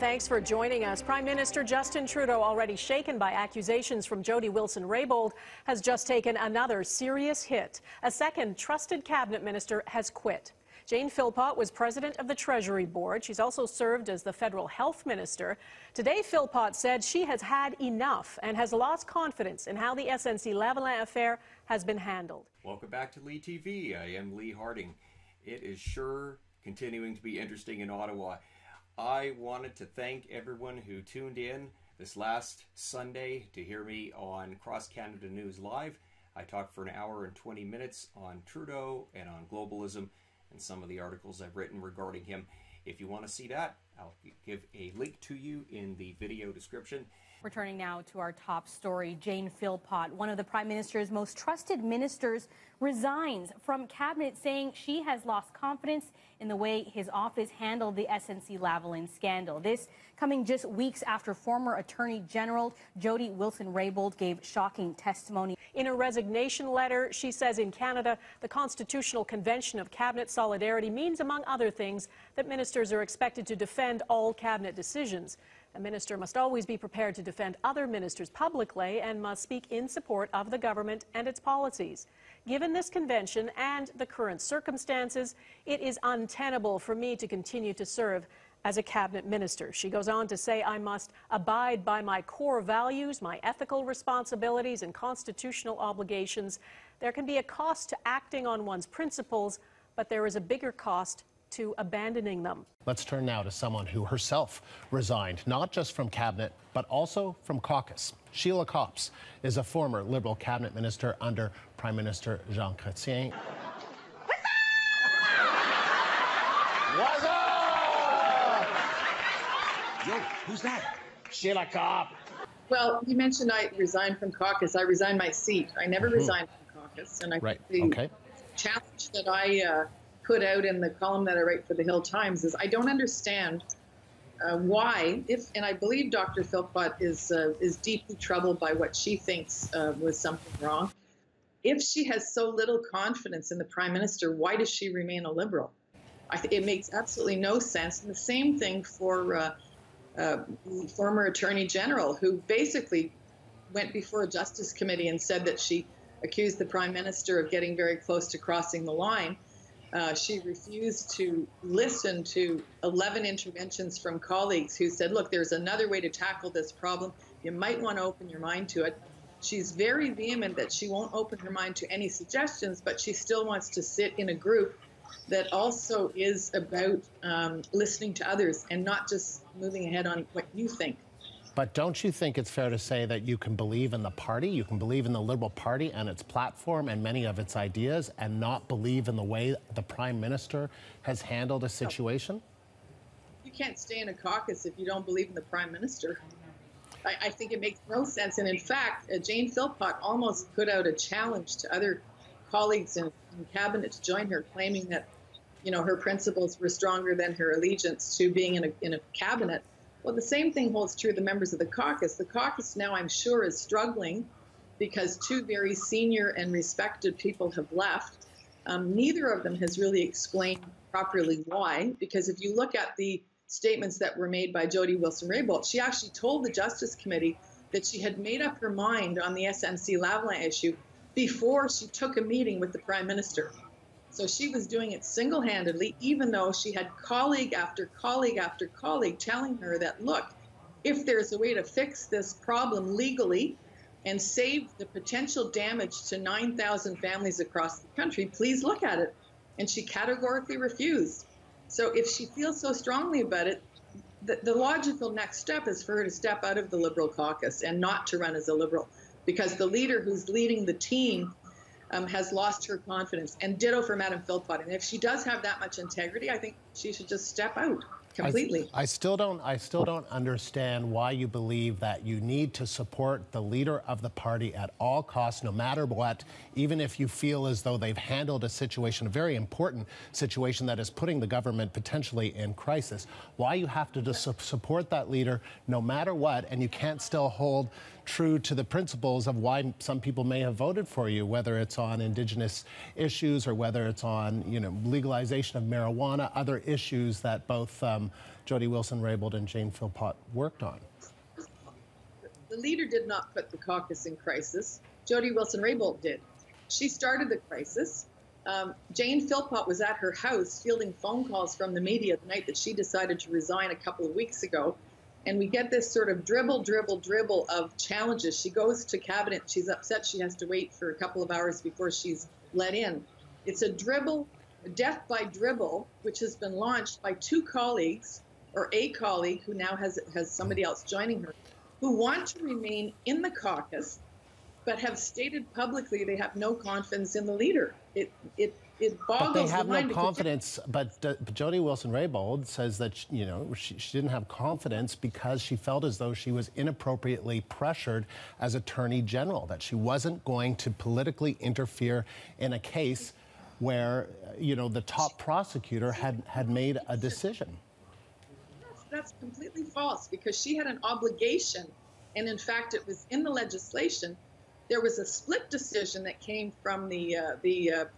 Thanks for joining us. Prime Minister Justin Trudeau, already shaken by accusations from Jody Wilson-Raybould, has just taken another serious hit. A second trusted cabinet minister has quit. Jane Philpot was president of the Treasury Board. She's also served as the federal health minister. Today, Philpot said she has had enough and has lost confidence in how the SNC-Lavalin affair has been handled. Welcome back to Lee TV. I am Lee Harding. It is sure continuing to be interesting in Ottawa. I wanted to thank everyone who tuned in this last Sunday to hear me on Cross Canada News Live. I talked for an hour and 20 minutes on Trudeau and on globalism and some of the articles I've written regarding him. If you want to see that, I'll give a link to you in the video description. We're turning now to our top story. Jane Philpot, one of the Prime Minister's most trusted ministers, resigns from cabinet, saying she has lost confidence in the way his office handled the SNC-Lavalin scandal. This coming just weeks after former Attorney General Jody Wilson-Raybould gave shocking testimony. In a resignation letter, she says in Canada, the Constitutional Convention of Cabinet Solidarity means, among other things, that ministers are expected to defend all cabinet decisions. A minister must always be prepared to defend other ministers publicly and must speak in support of the government and its policies. Given this convention and the current circumstances, it is untenable for me to continue to serve as a cabinet minister. She goes on to say, I must abide by my core values, my ethical responsibilities and constitutional obligations. There can be a cost to acting on one's principles, but there is a bigger cost to abandoning them. Let's turn now to someone who herself resigned, not just from cabinet, but also from caucus. Sheila Copps is a former Liberal cabinet minister under Prime Minister Jean Chretien. What's up? Yo, who's that? Sheila Copps. Well, you mentioned I resigned from caucus. I resigned my seat. I never resigned from caucus. And I think the challenge that I put out in the column that I write for the Hill Times is I don't understand why, and I believe Dr. Philpot is deeply troubled by what she thinks was something wrong. If she has so little confidence in the Prime Minister, why does she remain a Liberal? It makes absolutely no sense. And the same thing for the former Attorney General, who basically went before a Justice Committee and said that she accused the Prime Minister of getting very close to crossing the line. She refused to listen to 11 interventions from colleagues who said, look, there's another way to tackle this problem. You might want to open your mind to it. She's very vehement that she won't open her mind to any suggestions, but she still wants to sit in a group that also is about listening to others and not just moving ahead on what you think. But don't you think it's fair to say that you can believe in the party, you can believe in the Liberal Party and its platform and many of its ideas, and not believe in the way the Prime Minister has handled a situation? You can't stay in a caucus if you don't believe in the Prime Minister. I think it makes no sense. And in fact, Jane Philpot almost put out a challenge to other colleagues in cabinet to join her, claiming that, you know, her principles were stronger than her allegiance to being in a cabinet. Well, the same thing holds true of the members of the caucus. The caucus now, I'm sure, is struggling because two very senior and respected people have left. Neither of them has really explained properly why, because if you look at the statements that were made by Jody Wilson-Raybould, she actually told the Justice Committee that she had made up her mind on the SNC-Lavalin issue before she took a meeting with the Prime Minister. So she was doing it single-handedly, even though she had colleague after colleague after colleague telling her that, look, if there's a way to fix this problem legally and save the potential damage to 9,000 families across the country, please look at it. And she categorically refused. So if she feels so strongly about it, the logical next step is for her to step out of the Liberal caucus and not to run as a Liberal, because the leader who's leading the team has lost her confidence, and ditto for Madam Philpot. And if she does have that much integrity, I think she should just step out completely. I still don't understand why you believe that you need to support the leader of the party at all costs, no matter what, even if you feel as though they've handled a situation, a very important situation that is putting the government potentially in crisis. Why you have to just support that leader no matter what, and you can't still hold true to the principles of why some people may have voted for you, whether it's on Indigenous issues or whether it's on, legalization of marijuana, other issues that both Jody Wilson-Raybould and Jane Philpot worked on? The leader did not put the caucus in crisis. Jody Wilson-Raybould did. She started the crisis. Jane Philpot was at her house fielding phone calls from the media the night that she decided to resign a couple of weeks ago. And we get this sort of dribble of challenges. She goes to cabinet. She's upset she has to wait for a couple of hours before she's let in. It's a dribble, death by dribble, which has been launched by two colleagues, or a colleague who now has somebody else joining her, who want to remain in the caucus, but have stated publicly they have no confidence in the leader. It boggles but they have the mind. No confidence. But Jody Wilson-Raybould says that she didn't have confidence because she felt as though she was inappropriately pressured as Attorney General, that she wasn't going to politically interfere in a case where the top prosecutor had made a decision. That's completely false, because she had an obligation, and in fact it was in the legislation. There was a split decision that came from the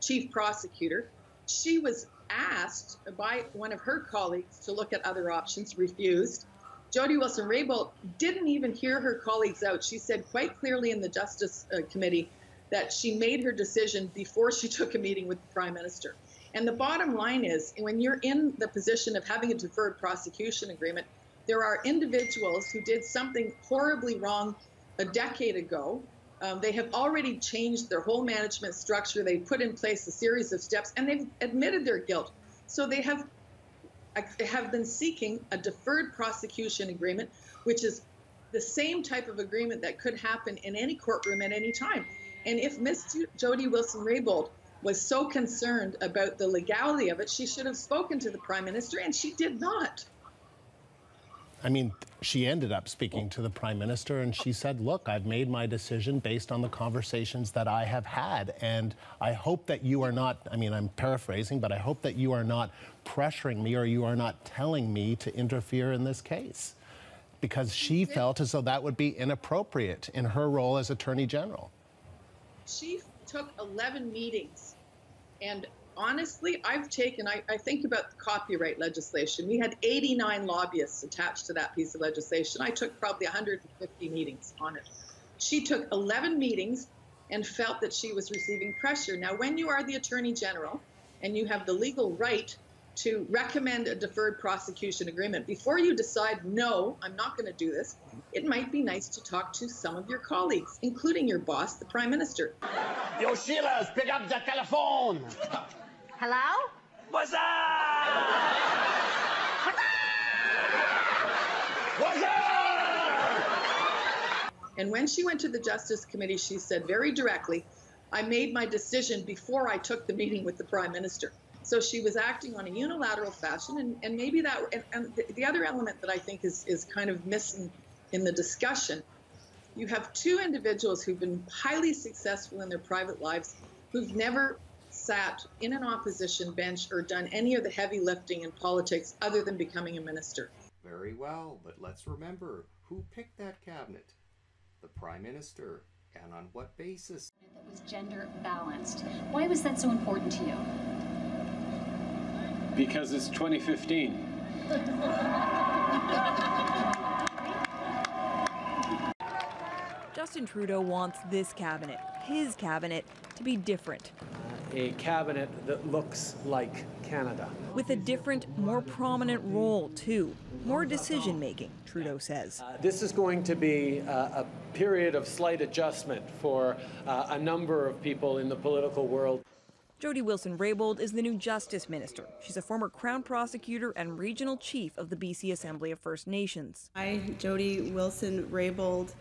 chief prosecutor. She was asked by one of her colleagues to look at other options, refused. Jody Wilson-Raybould didn't even hear her colleagues out. She said quite clearly in the Justice Committee that she made her decision before she took a meeting with the Prime Minister. And the bottom line is, when you're in the position of having a deferred prosecution agreement, there are individuals who did something horribly wrong a decade ago. They have already changed their whole management structure. They put in place a series of steps, and they've admitted their guilt. So they have been seeking a deferred prosecution agreement, which is the same type of agreement that could happen in any courtroom at any time. And if Ms. Jody Wilson-Raybould was so concerned about the legality of it, she should have spoken to the Prime Minister, and she did not. I mean, she ended up speaking to the Prime Minister, and she said, look, I've made my decision based on the conversations that I have had, and I hope that you are not, I mean, I'm paraphrasing, but I hope that you are not pressuring me or you are not telling me to interfere in this case, because she felt as though that would be inappropriate in her role as Attorney General. She took 11 meetings, and honestly, I think about the copyright legislation. We had 89 lobbyists attached to that piece of legislation. I took probably 150 meetings on it. She took 11 meetings and felt that she was receiving pressure. Now, when you are the Attorney General and you have the legal right to recommend a deferred prosecution agreement, before you decide, no, I'm not going to do this, it might be nice to talk to some of your colleagues, including your boss, the Prime Minister. Yo, Sheila, pick up the telephone. Hello? What's up? What's up? And when she went to the Justice Committee, she said very directly, I made my decision before I took the meeting with the Prime Minister. So she was acting on a unilateral fashion, and maybe that, and the other element that I think is kind of missing in the discussion, you have two individuals who've been highly successful in their private lives, who've never sat in an opposition bench or done any of the heavy lifting in politics other than becoming a minister. Very well, but let's remember who picked that cabinet. The Prime Minister. And on what basis? That was gender balanced. Why was that so important to you? Because it's 2015. Justin Trudeau wants this cabinet, his cabinet, to be different. A cabinet that looks like Canada. With a different, more prominent role, too. More decision-making, Trudeau says. This is going to be a period of slight adjustment for a number of people in the political world. Jody Wilson-Raybould is the new Justice Minister. She's a former Crown Prosecutor and Regional Chief of the BC Assembly of First Nations. I, Jody Wilson-Raybould.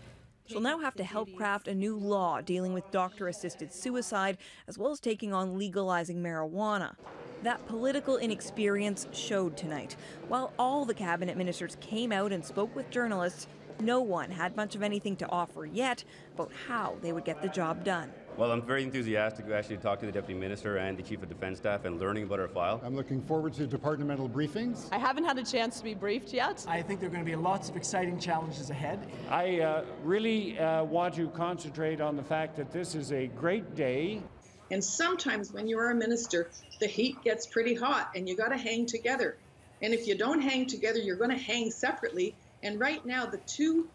She'll now have to help craft a new law dealing with doctor-assisted suicide, as well as taking on legalizing marijuana. That political inexperience showed tonight. While all the cabinet ministers came out and spoke with journalists, no one had much of anything to offer yet about how they would get the job done. Well, I'm very enthusiastic to actually talk to the Deputy Minister and the Chief of Defence Staff and learning about our file. I'm looking forward to departmental briefings. I haven't had a chance to be briefed yet. I think there are going to be lots of exciting challenges ahead. I really want to concentrate on the fact that this is a great day. And sometimes when you are a minister, the heat gets pretty hot and you got to hang together. And if you don't hang together, you're going to hang separately. And right now, the two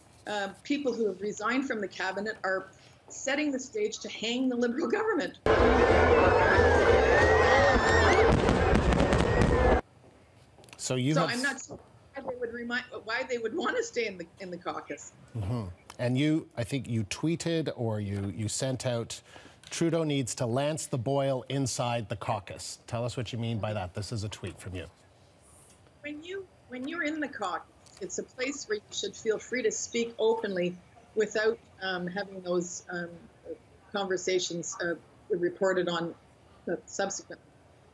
people who have resigned from the cabinet are setting the stage to hang the Liberal government. So I'm not sure why they would want to stay in the caucus. Mm-hmm. And I think you tweeted or you sent out, Trudeau needs to lance the boil inside the caucus. Tell us what you mean by that. This is a tweet from you. When you're in the caucus, it's a place where you should feel free to speak openly without having those conversations reported on subsequently.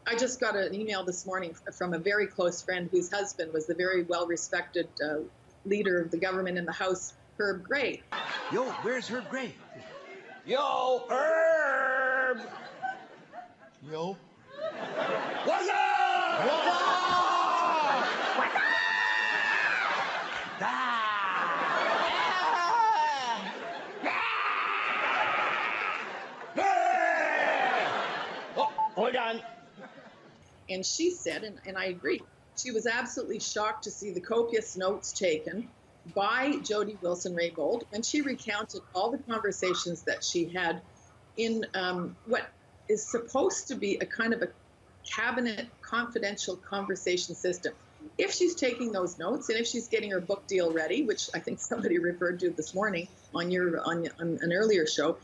I just got an email this morning from a very close friend whose husband was the very well-respected leader of the government in the House, Herb Gray. Yo, where's Herb Gray? Yo, Herb! Yo. What's up? What's up? What's up? Oh, hold on. And she said, and I agree, she was absolutely shocked to see the copious notes taken by Jody Wilson-Raybould when she recounted all the conversations that she had in what is supposed to be a kind of a cabinet confidential conversation system. If she's taking those notes and if she's getting her book deal ready, which I think somebody referred to this morning on an earlier show,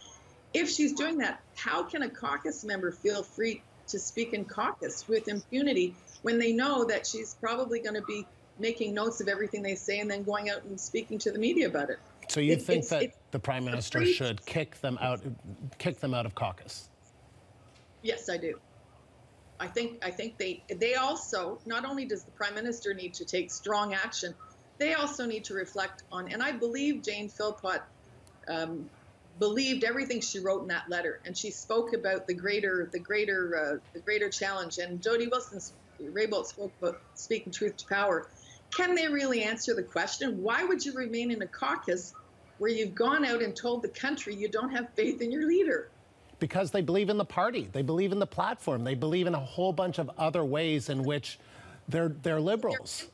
if she's doing that, how can a caucus member feel free to speak in caucus with impunity when they know that she's probably going to be making notes of everything they say and then going out and speaking to the media about it? So you think that the Prime Minister should kick them out of caucus? Yes, I do. I think they also, not only does the Prime Minister need to take strong action, they also need to reflect on, and I believe Jane Philpot believed everything she wrote in that letter, and she spoke about the greater challenge. And Jody Wilson-Raybould spoke about speaking truth to power. Can they really answer the question? Why would you remain in a caucus where you've gone out and told the country you don't have faith in your leader? Because they believe in the party, they believe in the platform, they believe in a whole bunch of other ways in which they're liberals.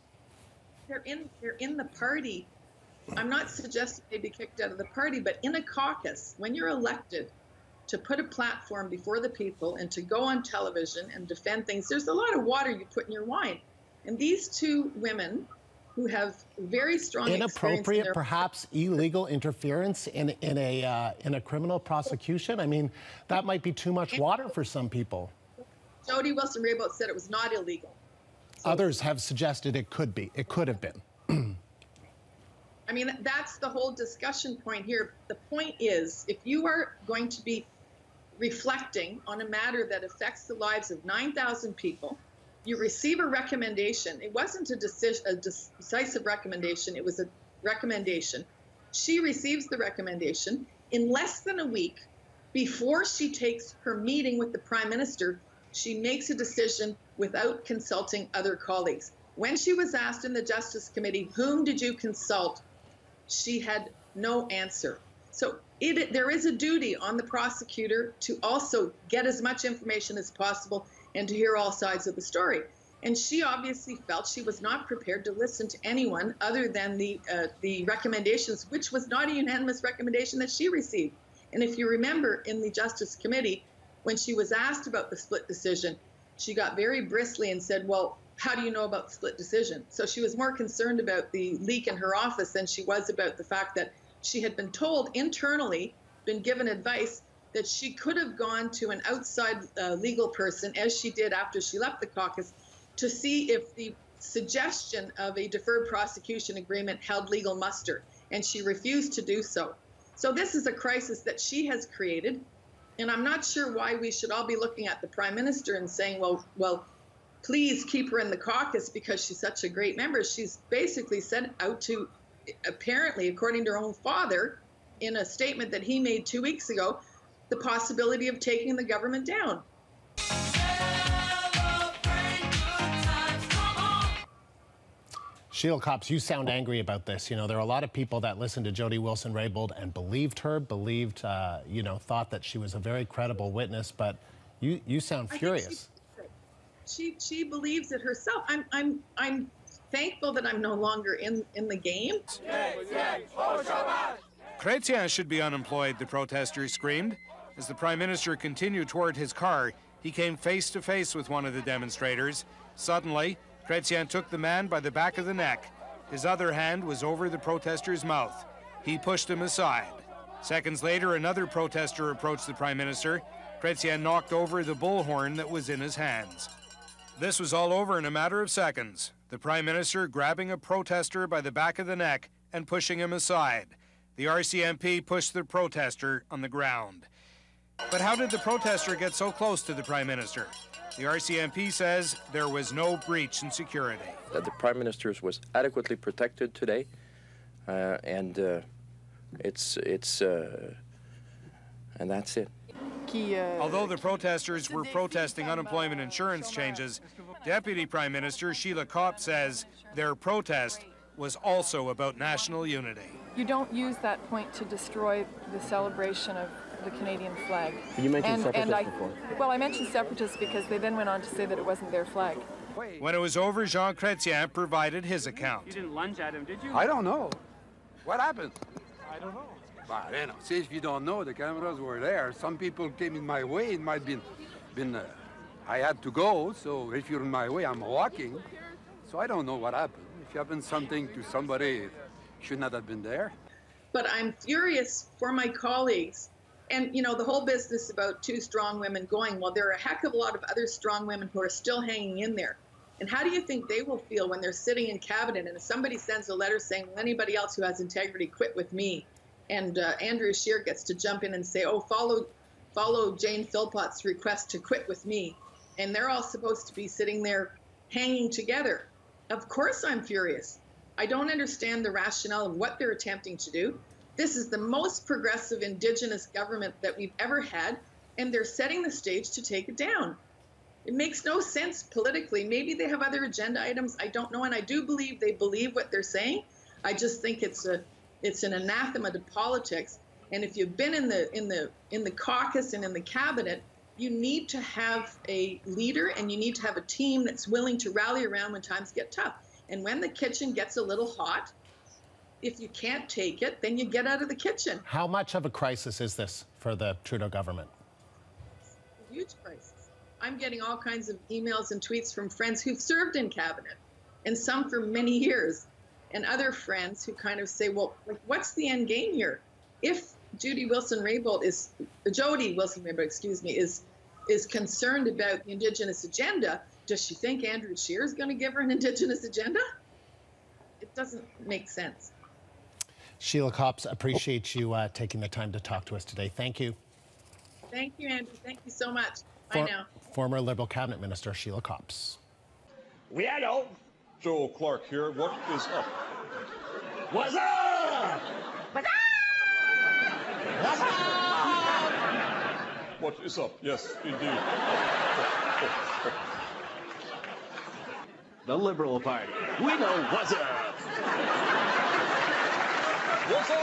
They're in the party. I'm not suggesting they be kicked out of the party, but in a caucus, when you're elected to put a platform before the people and to go on television and defend things, there's a lot of water you put in your wine. And these two women who have very strong inappropriate, perhaps illegal interference in a criminal prosecution. I mean, that might be too much water for some people. Jody Wilson-Raybould said it was not illegal. So, others have suggested it could be. It could have been. I mean, that's the whole discussion point here. The point is, if you are going to be reflecting on a matter that affects the lives of 9,000 people, you receive a recommendation. It wasn't a decisive recommendation. It was a recommendation. She receives the recommendation. In less than a week, before she takes her meeting with the Prime Minister, she makes a decision without consulting other colleagues. When she was asked in the Justice Committee, whom did you consult? She had no answer. So there is a duty on the prosecutor to also get as much information as possible and to hear all sides of the story. And she obviously felt she was not prepared to listen to anyone other than the recommendations, which was not a unanimous recommendation that she received. And if you remember in the Justice Committee, when she was asked about the split decision, she got very bristly and said, well, how do you know about the split decision? So she was more concerned about the leak in her office than she was about the fact that she had been told internally, been given advice that she could have gone to an outside legal person, as she did after she left the caucus, to see if the suggestion of a deferred prosecution agreement held legal muster, and she refused to do so. So this is a crisis that she has created, and I'm not sure why we should all be looking at the Prime Minister and saying, well, please keep her in the caucus because she's such a great member. She's basically sent out to, apparently, according to her own father, in a statement that he made 2 weeks ago, the possibility of taking the government down. Sheila Copps, you sound angry about this. You know, there are a lot of people that listened to Jody Wilson-Raybould and believed her, thought that she was a very credible witness, but you sound furious. she believes it herself. I'm thankful that I'm no longer in the game. Chretien should be unemployed, the protesters screamed. As the Prime Minister continued toward his car, he came face to face with one of the demonstrators. Suddenly, Chretien took the man by the back of the neck. His other hand was over the protester's mouth. He pushed him aside. Seconds later, another protester approached the Prime Minister. Chretien knocked over the bullhorn that was in his hands. This was all over in a matter of seconds. The Prime Minister grabbing a protester by the back of the neck and pushing him aside. The RCMP pushed the protester on the ground. But how did the protester get so close to the Prime Minister? The RCMP says there was no breach in security. That the Prime Minister was adequately protected today, and that's it. Although the protesters were protesting unemployment insurance changes, Deputy Prime Minister Sheila Copps says their protest was also about national unity. You don't use that point to destroy the celebration of the Canadian flag. You mentioned separatists before. Well, I mentioned separatists because they then went on to say that it wasn't their flag. When it was over, Jean Chretien provided his account. You didn't lunge at him, did you? I don't know. What happened? I don't know. Well, you know, see, if you don't know, the cameras were there. Some people came in my way. It might have been I had to go, so if you're in my way, I'm walking. So I don't know what happened. If you happen something to somebody, it should not have been there. But I'm furious for my colleagues. And, you know, the whole business about two strong women going, well, there are a heck of a lot of other strong women who are still hanging in there. And how do you think they will feel when they're sitting in cabinet and if somebody sends a letter saying, well, anybody else who has integrity, quit with me? And Andrew Scheer gets to jump in and say, oh, follow Jane Philpot's request to quit with me. And they're all supposed to be sitting there hanging together. Of course I'm furious. I don't understand the rationale of what they're attempting to do. This is the most progressive Indigenous government that we've ever had, and they're setting the stage to take it down. It makes no sense politically. Maybe they have other agenda items. I don't know, and I do believe they believe what they're saying. I just think it's an anathema to politics. And if you've been in the caucus and in the cabinet, you need to have a leader and you need to have a team that's willing to rally around when times get tough. And when the kitchen gets a little hot, if you can't take it, then you get out of the kitchen. How much of a crisis is this for the Trudeau government? It's a huge crisis. I'm getting all kinds of emails and tweets from friends who've served in cabinet, and some for many years, and other friends who kind of say, well, like, what's the end game here? If Jody Wilson-Raybould is concerned about the Indigenous agenda, does she think Andrew Scheer is going to give her an Indigenous agenda? It doesn't make sense. Sheila Copps, appreciate you taking the time to talk to us today. Thank you. Thank you, Andrew. Thank you so much. Bye now. Former Liberal Cabinet Minister Sheila Copps. Hello. Joe Clark here. What is up? What's up? What's up? What's up? What is up? Yes, indeed. The Liberal Party. We know what's up. What's up?